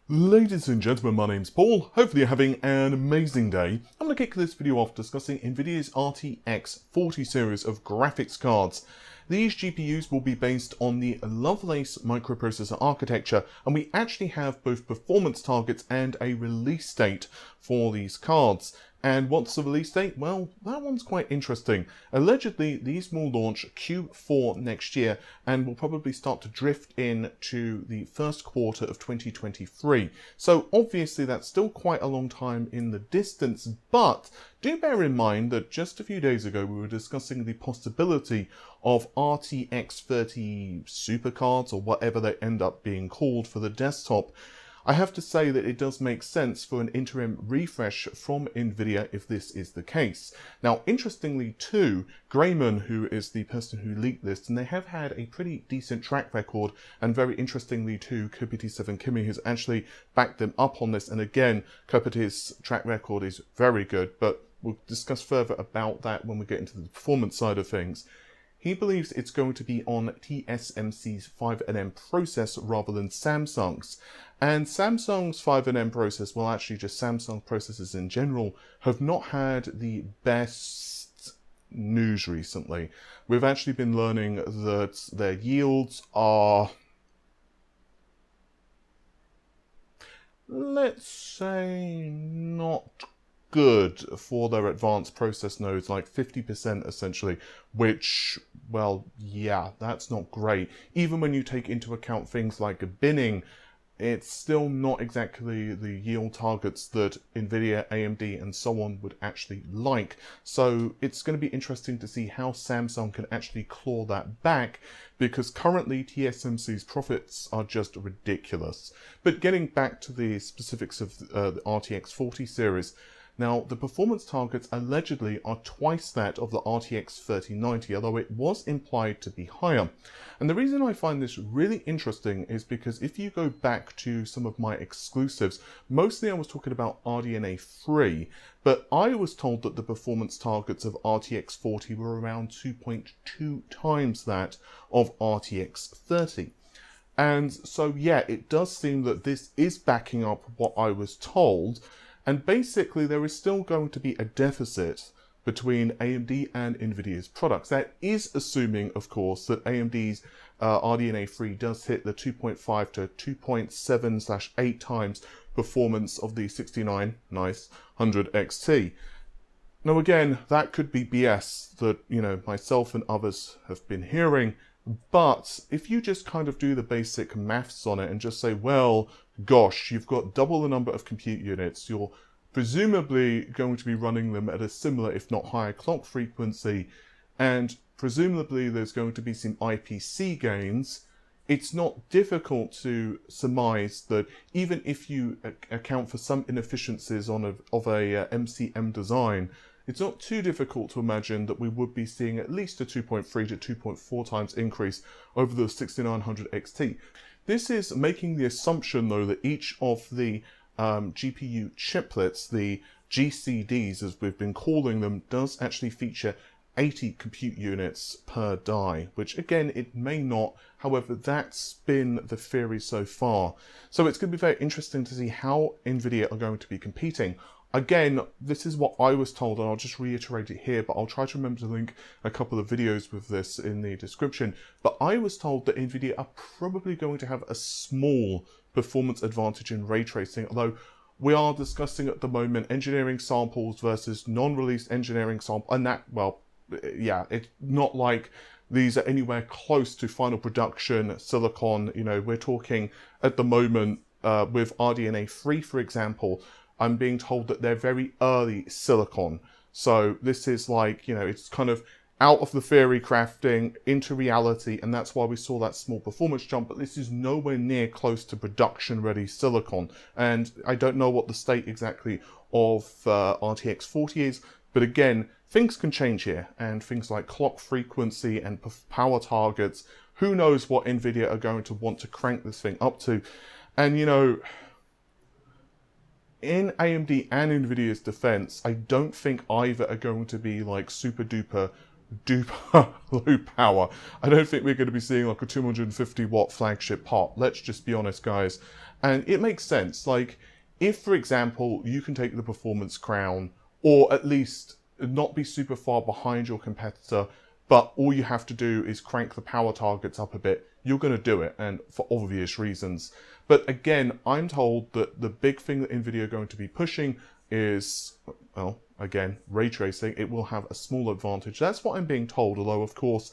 Ladies and gentlemen, my name's Paul. Hopefully you're having an amazing day. I'm going to kick this video off discussing Nvidia's RTX 40 series of graphics cards. These GPUs will be based on the Lovelace microprocessor architecture, and we actually have both performance targets and a release date for these cards. And what's the release date? Well, that one's quite interesting. Allegedly, these will launch Q4 next year and will probably start to drift into the first quarter of 2023. So obviously that's still quite a long time in the distance, but do bear in mind that just a few days ago we were discussing the possibility of RTX 30 supercards, or whatever they end up being called, for the desktop. I have to say that it does make sense for an interim refresh from Nvidia if this is the case. Now, interestingly too, Grayman, who is the person who leaked this, and they have had a pretty decent track record, and very interestingly too, Kopity7Kimi has actually backed them up on this, and again, Kopyty's track record is very good, but we'll discuss further about that when we get into the performance side of things. He believes it's going to be on TSMC's 5nm process rather than Samsung's. And Samsung's 5nm process, well actually just Samsung processors in general, have not had the best news recently. We've actually been learning that their yields are, let's say, not good for their advanced process nodes, like 50% essentially, which, well, yeah, that's not great. Even when you take into account things like binning, it's still not exactly the yield targets that Nvidia, AMD, and so on would actually like. So it's going to be interesting to see how Samsung can actually claw that back, because currently TSMC's profits are just ridiculous. But getting back to the specifics of the RTX 40 series, now, the performance targets allegedly are twice that of the RTX 3090, although it was implied to be higher. And the reason I find this really interesting is because if you go back to some of my exclusives, mostly I was talking about RDNA 3, but I was told that the performance targets of RTX 40 were around 2.2 times that of RTX 30. And so, yeah, it does seem that this is backing up what I was told. And basically, there is still going to be a deficit between AMD and Nvidia's products. That is assuming, of course, that AMD's RDNA 3 does hit the 2.5 to 2.7/8 times performance of the 6900 XT. Now again, that could be BS that, you know, myself and others have been hearing. But if you just kind of do the basic maths on it and just say, well, gosh, you've got double the number of compute units, you're presumably going to be running them at a similar, if not higher, clock frequency, and presumably there's going to be some IPC gains, it's not difficult to surmise that even if you account for some inefficiencies of a MCM design, it's not too difficult to imagine that we would be seeing at least a 2.3 to 2.4 times increase over the 6900 XT. This is making the assumption, though, that each of the GPU chiplets, the GCDs as we've been calling them, does actually feature 80 compute units per die, which again, it may not. However, that's been the theory so far. So it's going to be very interesting to see how Nvidia are going to be competing. Again, this is what I was told, and I'll just reiterate it here, but I'll try to remember to link a couple of videos with this in the description. But I was told that Nvidia are probably going to have a small performance advantage in ray tracing, although we are discussing at the moment engineering samples versus non-released engineering samples, and that, well, yeah, it's not like these are anywhere close to final production silicon. You know, we're talking at the moment with RDNA 3, for example, I'm being told that they're very early silicon. So this is like, you know, it's kind of out of the theory crafting into reality, and that's why we saw that small performance jump, but this is nowhere near close to production ready silicon. And I don't know what the state exactly of RTX 40 is, but again, things can change here, and things like clock frequency and power targets, who knows what Nvidia are going to want to crank this thing up to. And you know, in AMD and Nvidia's defense, I don't think either are going to be like super duper duper low power. I don't think we're going to be seeing like a 250 watt flagship part. Let's just be honest, guys. And it makes sense. Like, if, for example, you can take the performance crown, or at least not be super far behind your competitor, but all you have to do is crank the power targets up a bit, you're going to do it, and for obvious reasons. But again, I'm told that the big thing that Nvidia are going to be pushing is, well, again, ray tracing. It will have a small advantage. That's what I'm being told, although, of course,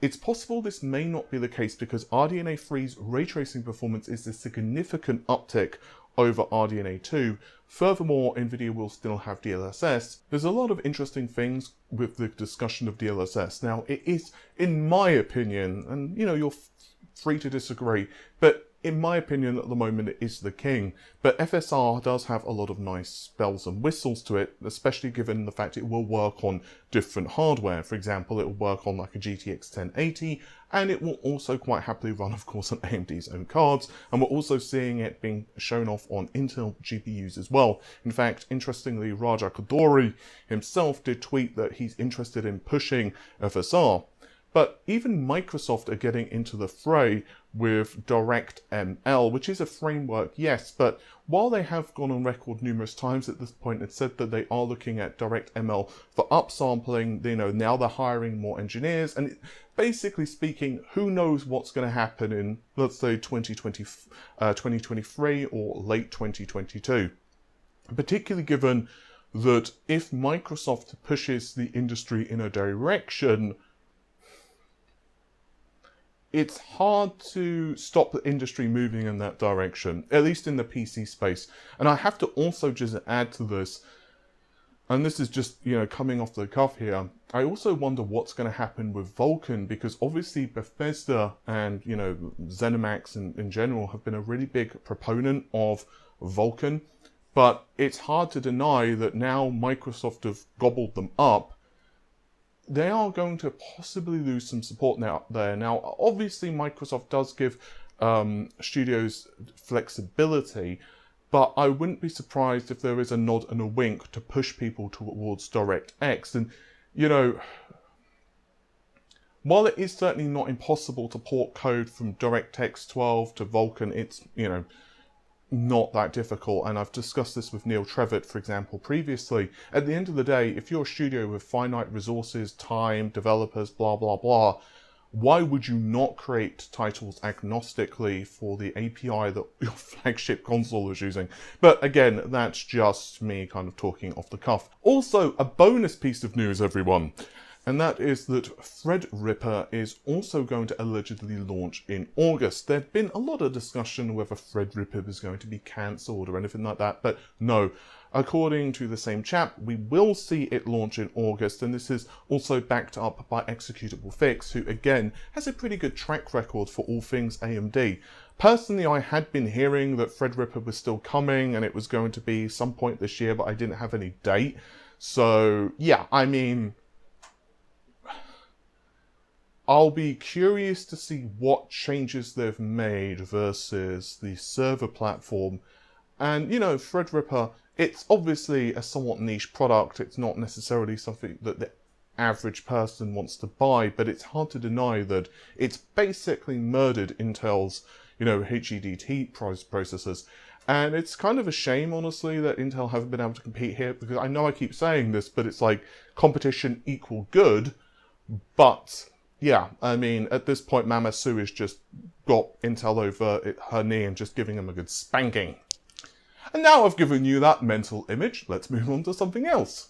it's possible this may not be the case because RDNA 3's ray tracing performance is a significant uptick over RDNA 2. Furthermore, Nvidia will still have DLSS. There's a lot of interesting things with the discussion of DLSS. Now, it is, in my opinion, and you know, you're free to disagree, but in my opinion, at the moment, it is the king. But FSR does have a lot of nice bells and whistles to it, especially given the fact it will work on different hardware. For example, it will work on like a GTX 1080, and it will also quite happily run, of course, on AMD's own cards. And we're also seeing it being shown off on Intel GPUs as well. In fact, interestingly, Raja Koduri himself did tweet that he's interested in pushing FSR. But even Microsoft are getting into the fray with DirectML, which is a framework, yes, but while they have gone on record numerous times at this point and said that they are looking at DirectML for upsampling, you know, now they're hiring more engineers, and basically speaking, who knows what's going to happen in, let's say, 2023 or late 2022. Particularly given that if Microsoft pushes the industry in a direction, it's hard to stop the industry moving in that direction, at least in the PC space. And I have to also just add to this, and this is just, you know, coming off the cuff here, I also wonder what's going to happen with Vulkan, because obviously Bethesda and, you know, ZeniMax in general have been a really big proponent of Vulkan, but it's hard to deny that now Microsoft have gobbled them up. They are going to possibly lose some support there. Now, obviously, Microsoft does give studios flexibility, but I wouldn't be surprised if there is a nod and a wink to push people towards DirectX. And, you know, while it is certainly not impossible to port code from DirectX 12 to Vulkan, it's, you know, not that difficult, and I've discussed this with Neil Trevitt, for example, previously. At the end of the day, if you're a studio with finite resources, time, developers, blah, blah, blah, why would you not create titles agnostically for the API that your flagship console is using? But again, that's just me kind of talking off the cuff. Also, a bonus piece of news, everyone. And that is that Threadripper is also going to allegedly launch in August. There'd been a lot of discussion whether Threadripper was going to be cancelled or anything like that, but no. According to the same chap, we will see it launch in August, and this is also backed up by ExecutableFix, who again has a pretty good track record for all things AMD. Personally, I had been hearing that Threadripper was still coming and it was going to be some point this year, but I didn't have any date. So yeah, I mean, I'll be curious to see what changes they've made versus the server platform. And, you know, Threadripper, it's obviously a somewhat niche product. It's not necessarily something that the average person wants to buy, but it's hard to deny that it's basically murdered Intel's, you know, HEDT processors. And it's kind of a shame, honestly, that Intel haven't been able to compete here, because I know I keep saying this, but it's like competition equal good, but yeah, I mean, at this point, Mama Sue has just got Intel over her knee and just giving them a good spanking. And now I've given you that mental image, let's move on to something else.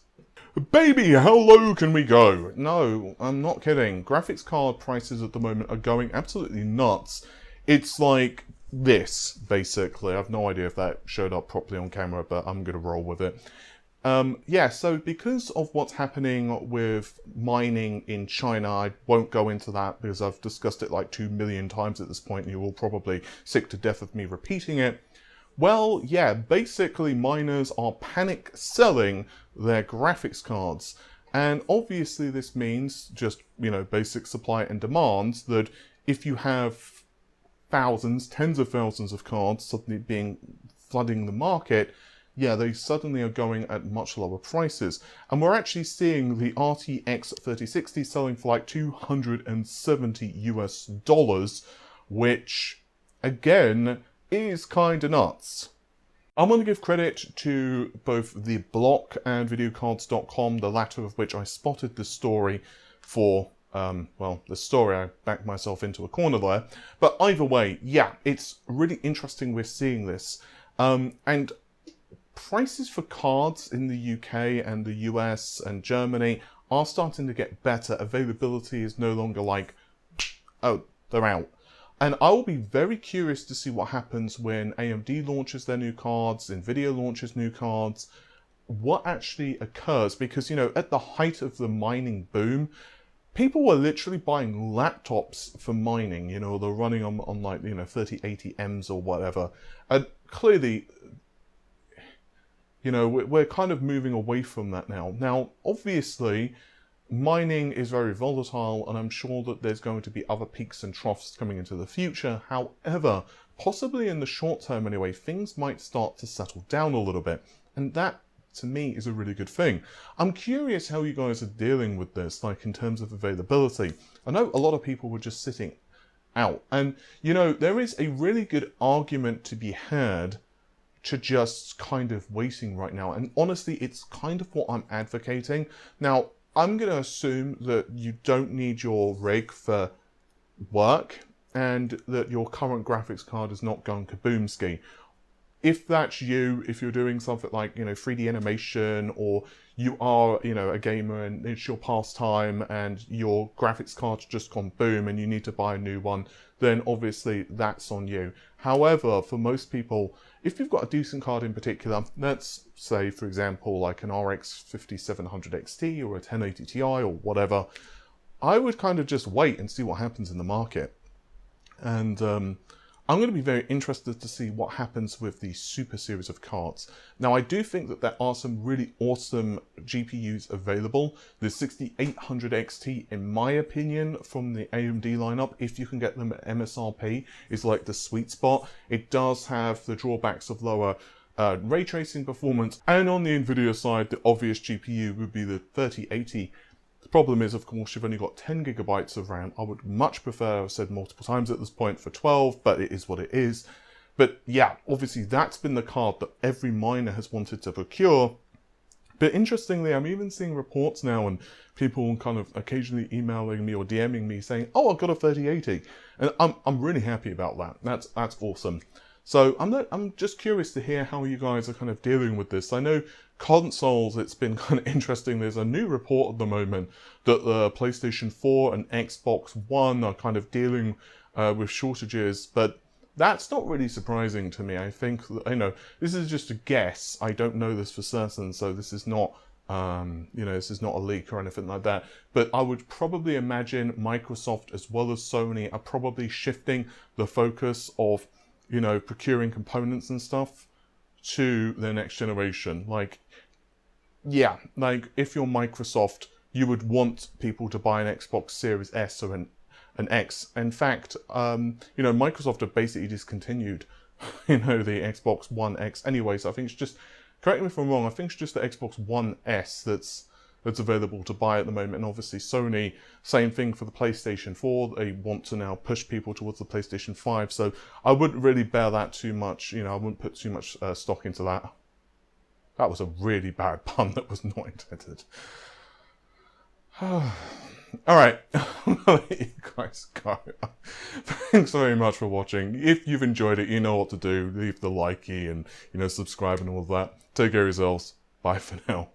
Baby, how low can we go? No, I'm not kidding. Graphics card prices at the moment are going absolutely nuts. It's like this, basically. I have no idea if that showed up properly on camera, but I'm going to roll with it. Yeah, so because of what's happening with mining in China, I won't go into that because I've discussed it like 2 million times at this point and you're all probably sick to death of me repeating it. Well, yeah, basically miners are panic selling their graphics cards. And obviously this means just, you know, basic supply and demand, that if you have thousands, tens of thousands of cards suddenly flooding the market, yeah, they suddenly are going at much lower prices. And we're actually seeing the RTX 3060 selling for like $270 US, which, again, is kind of nuts. I want to give credit to both The Block and videocards.com, the latter of which I spotted the story for, well, the story, I backed myself into a corner there. But either way, yeah, it's really interesting we're seeing this. And prices for cards in the UK and the US and Germany are starting to get better. Availability is no longer like, oh, they're out. And I will be very curious to see what happens when AMD launches their new cards, Nvidia launches new cards, what actually occurs. Because, you know, at the height of the mining boom, people were literally buying laptops for mining. You know, they're running on like, you know, 3080Ms or whatever. And clearly, you know, we're kind of moving away from that now. Now, obviously, mining is very volatile, and I'm sure that there's going to be other peaks and troughs coming into the future. However, possibly in the short term anyway, things might start to settle down a little bit. And that, to me, is a really good thing. I'm curious how you guys are dealing with this, like in terms of availability. I know a lot of people were just sitting out. And, you know, there is a really good argument to be had to just kind of waiting right now. And honestly, it's kind of what I'm advocating. Now, I'm going to assume that you don't need your rig for work and that your current graphics card is not going kaboomski. If that's you, if you're doing something like, you know, 3D animation, or you are, you know, a gamer and it's your pastime and your graphics card's just gone boom and you need to buy a new one, then obviously that's on you. However, for most people, if you've got a decent card in particular, let's say, for example, like an RX 5700 XT or a 1080 Ti or whatever, I would kind of just wait and see what happens in the market. And I'm going to be very interested to see what happens with the Super series of cards. Now, I do think that there are some really awesome GPUs available. The 6800 XT, in my opinion, from the AMD lineup, if you can get them at MSRP, is like the sweet spot. It does have the drawbacks of lower ray tracing performance. And on the Nvidia side, the obvious GPU would be the 3080. The problem is, of course, you've only got 10 gigabytes of RAM. I would much prefer, I've said multiple times at this point, for 12, but it is what it is. But yeah, obviously that's been the card that every miner has wanted to procure. But interestingly, I'm even seeing reports now and people kind of occasionally emailing me or DMing me saying, oh, I've got a 3080. And I'm really happy about that. That's awesome. So I'm just curious to hear how you guys are kind of dealing with this. I know consoles, it's been kind of interesting. There's a new report at the moment that the PlayStation 4 and Xbox One are kind of dealing with shortages, but that's not really surprising to me. I think, you know, this is just a guess. I don't know this for certain, so this is not, you know, this is not a leak or anything like that. But I would probably imagine Microsoft as well as Sony are probably shifting the focus of, you know, procuring components and stuff to the next generation. Like, yeah, like if you're Microsoft, you would want people to buy an Xbox Series S or an X. In fact, you know, Microsoft have basically discontinued, you know, the Xbox One X anyway. So I think it's just, correct me if I'm wrong, I think it's just the Xbox One S that's available to buy at the moment. And obviously Sony, same thing for the PlayStation 4. They want to now push people towards the PlayStation 5. So I wouldn't really bear that too much. You know, I wouldn't put too much stock into that. That was a really bad pun that was not intended. All right, I'll let you guys go. Thanks very much for watching. If you've enjoyed it, you know what to do. Leave the likey and, you know, subscribe and all of that. Take care of yourselves. Bye for now.